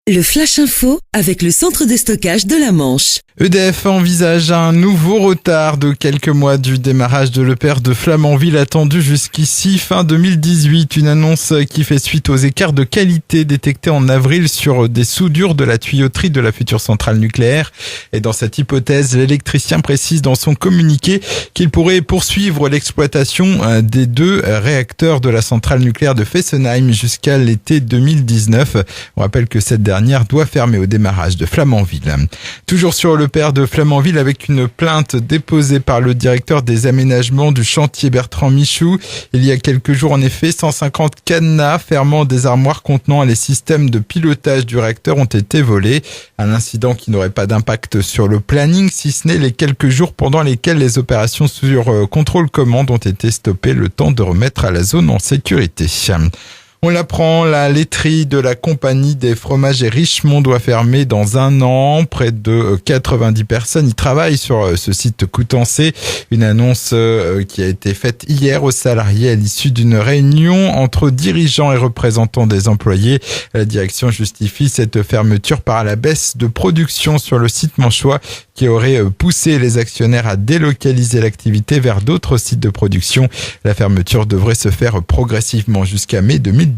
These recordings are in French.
Le Flash Info avec le centre de stockage de la Manche. EDF envisage un nouveau retard de quelques mois du démarrage de l'EPR de Flamanville attendu jusqu'ici fin 2018. Une annonce qui fait suite aux écarts de qualité détectés en avril sur des soudures de la tuyauterie de la future centrale nucléaire. Et dans cette hypothèse, l'électricien précise dans son communiqué qu'il pourrait poursuivre l'exploitation des 2 réacteurs de la centrale nucléaire de Fessenheim jusqu'à l'été 2019. On rappelle que cette dernière doit fermer au démarrage de Flamanville. Toujours sur l'EPR de Flamanville avec une plainte déposée par le directeur des aménagements du chantier Bertrand Michou. Il y a quelques jours en effet, 150 cadenas fermant des armoires contenant les systèmes de pilotage du réacteur ont été volés. Un incident qui n'aurait pas d'impact sur le planning, si ce n'est les quelques jours pendant lesquels les opérations sur contrôle-commande ont été stoppées le temps de remettre à la zone en sécurité. On l'apprend, la laiterie de la compagnie des fromages et Richemont doit fermer dans 1 an. Près de 90 personnes y travaillent sur ce site Coutançais. Une annonce qui a été faite hier aux salariés à l'issue d'une réunion entre dirigeants et représentants des employés. La direction justifie cette fermeture par la baisse de production sur le site manchois qui aurait poussé les actionnaires à délocaliser l'activité vers d'autres sites de production. La fermeture devrait se faire progressivement jusqu'à mai 2019.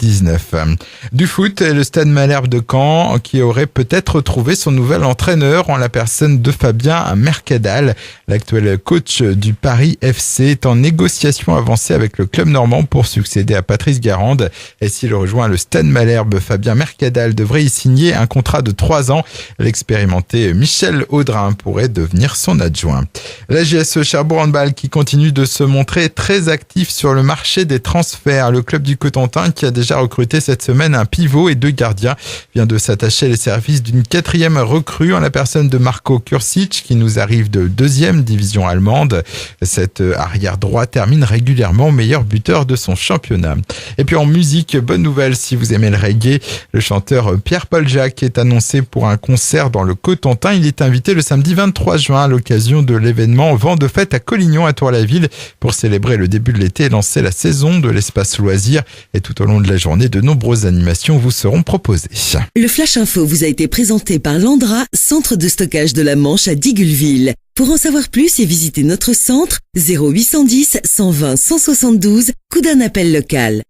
Du foot, le Stade Malherbe de Caen qui aurait peut-être trouvé son nouvel entraîneur en la personne de Fabien Mercadal. L'actuel coach du Paris FC est en négociation avancée avec le club normand pour succéder à Patrice Garande. Et s'il rejoint le Stade Malherbe, Fabien Mercadal devrait y signer un contrat de 3 ans. L'expérimenté Michel Audrin pourrait devenir son adjoint. La JSE Cherbourg Handball qui continue de se montrer très actif sur le marché des transferts. Le club du Cotentin qui a déjà recruté cette semaine un pivot et 2 gardiens vient de s'attacher les services d'une 4e recrue en la personne de Marco Kursic qui nous arrive de 2e division allemande. Cet arrière droit termine régulièrement meilleur buteur de son championnat. Et puis en musique, bonne nouvelle si vous aimez le reggae, le chanteur Pierre-Paul Jacques est annoncé pour un concert dans le Cotentin. Il est invité le samedi 23 juin à l'occasion de l'événement Vent de fête à Collignon à Tour-la-Ville pour célébrer le début de l'été et lancer la saison de l'espace loisir. Et tout au long de la journée, de nombreuses animations vous seront proposées. Le Flash Info vous a été présenté par Landra, centre de stockage de la Manche à Digoulville. Pour en savoir plus et visiter notre centre, 0810 120 172, coup d'un appel local.